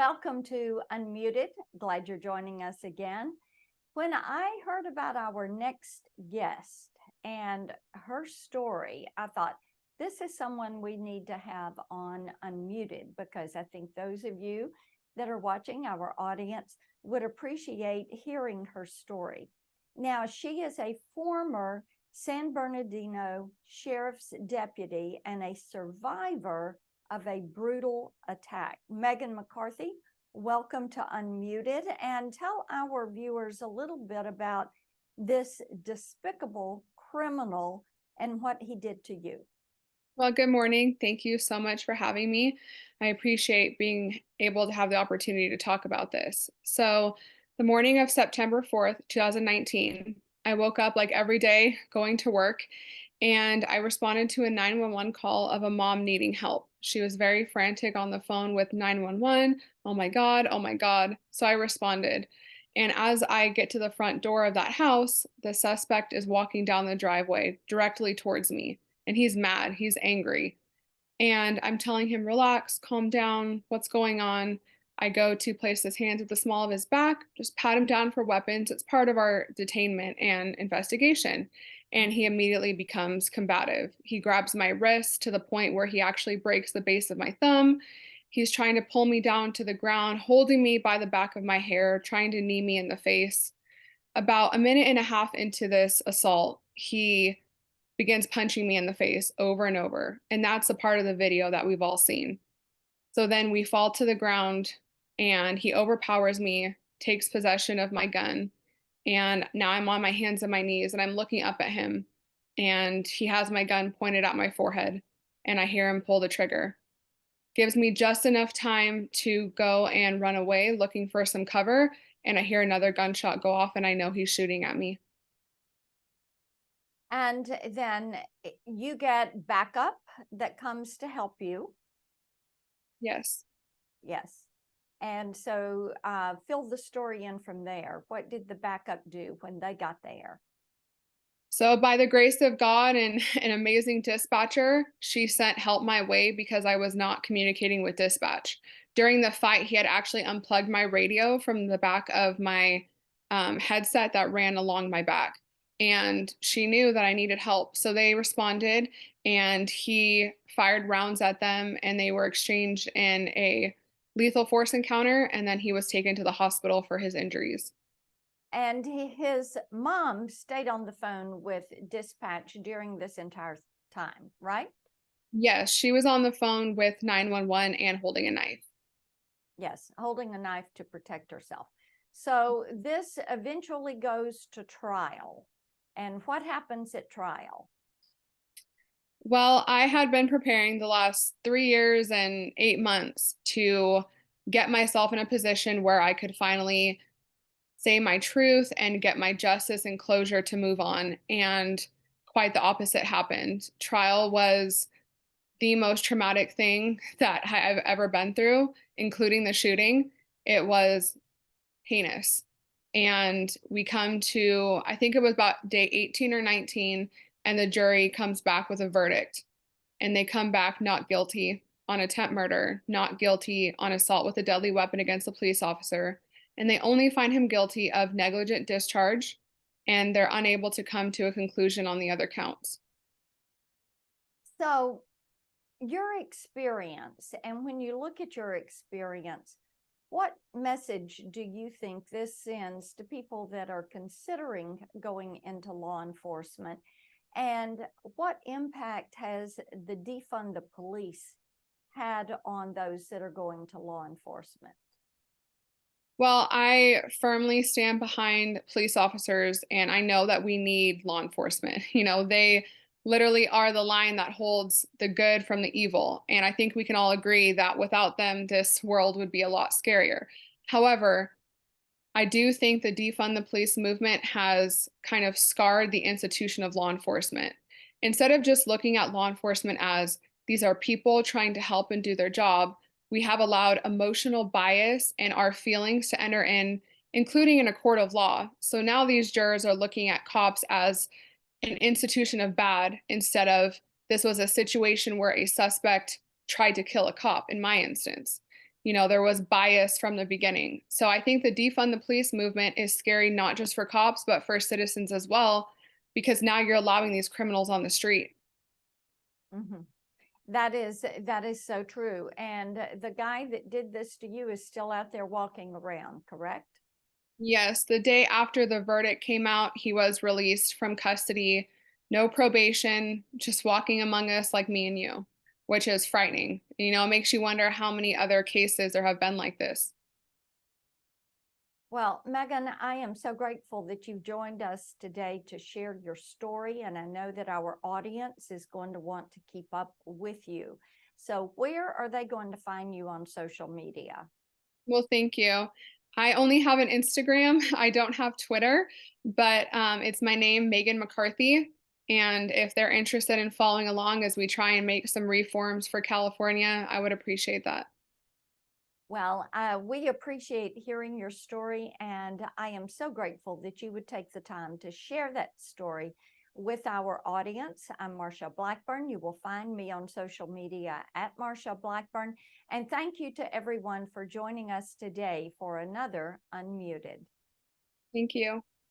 Welcome to Unmuted. Glad you're joining us again. When I heard about our next guest and her story, I thought this is someone we need to have on Unmuted, because I think those of you that are watching, our audience, would appreciate hearing her story. Now, she is a former San Bernardino Sheriff's deputy and a survivor of a brutal attack. Meagan McCarthy, welcome to Unmuted, and tell our viewers a little bit about this despicable criminal and what he did to you. Well, good morning. Thank you so much for having me. I appreciate being able to have the opportunity to talk about this. So, the morning of September 4th, 2019, I woke up like every day going to work, and I responded to a 911 call of a mom needing help. She was very frantic on the phone with 911. Oh my God, oh my God. So I responded. And as I get to the front door of that house, the suspect is walking down the driveway directly towards me. And he's mad, he's angry. And I'm telling him, relax, calm down, what's going on? I go to place his hands at the small of his back, just pat him down for weapons. It's part of our detainment and investigation. And he immediately becomes combative. He grabs my wrist to the point where he actually breaks the base of my thumb. He's trying to pull me down to the ground, holding me by the back of my hair, trying to knee me in the face. About a minute and a half into this assault, he begins punching me in the face over and over. And that's a part of the video that we've all seen. So then we fall to the ground and he overpowers me, takes possession of my gun. And now I'm on my hands and my knees and I'm looking up at him. And he has my gun pointed at my forehead. And I hear him pull the trigger. Gives me just enough time to go and run away looking for some cover. And I hear another gunshot go off and I know he's shooting at me. And then you get backup that comes to help you. Yes. Yes. And so fill the story in from there. What did the backup do when they got there? So, by the grace of God and an amazing dispatcher, she sent help my way because I was not communicating with dispatch. During the fight, he had actually unplugged my radio from the back of my headset that ran along my back. And she knew that I needed help. So they responded and he fired rounds at them and they were exchanged in a lethal force encounter. And then he was taken to the hospital for his injuries. And his mom stayed on the phone with dispatch during this entire time, right? Yes, she was on the phone with 911 and holding a knife. Yes, holding a knife to protect herself. So this eventually goes to trial. And what happens at trial? Well, I had been preparing the last 3 years and 8 months to get myself in a position where I could finally say my truth and get my justice and closure to move on. And quite the opposite happened. Trial was the most traumatic thing that I've ever been through, including the shooting. It was heinous. And we come to, I think it was about day 18 or 19, and the jury comes back with a verdict. And they come back not guilty on attempt murder, not guilty on assault with a deadly weapon against a police officer. And they only find him guilty of negligent discharge, and they're unable to come to a conclusion on the other counts. So your experience, and when you look at your experience, what message do you think this sends to people that are considering going into law enforcement? And what impact has the Defund the Police had on those that are going to law enforcement? Well, I firmly stand behind police officers, and I know that we need law enforcement. They literally are the line that holds the good from the evil. And I think we can all agree that without them, this world would be a lot scarier. However, I do think the defund the police movement has kind of scarred the institution of law enforcement. Instead of just looking at law enforcement as these are people trying to help and do their job, we have allowed emotional bias and our feelings to enter in, including in a court of law. So now these jurors are looking at cops as an institution of bad instead of this was a situation where a suspect tried to kill a cop, in my instance. there was bias from the beginning. So I think the defund the police movement is scary, not just for cops, but for citizens as well, because now you're allowing these criminals on the street. Mhm. That is so true. And the guy that did this to you is still out there walking around, correct? Yes, the day after the verdict came out, he was released from custody, no probation, just walking among us like me and you, which is frightening. It makes you wonder how many other cases there have been like this. Well, Meagan, I am so grateful that you joined us today to share your story. And I know that our audience is going to want to keep up with you. So, where are they going to find you on social media? Well, thank you. I only have an Instagram. I don't have Twitter, but it's my name, Meagan McCarthy. And if they're interested in following along as we try and make some reforms for California, I would appreciate that. Well, we appreciate hearing your story, and I am so grateful that you would take the time to share that story with our audience. I'm Marsha Blackburn. You will find me on social media at Marsha Blackburn. And thank you to everyone for joining us today for another Unmuted. Thank you.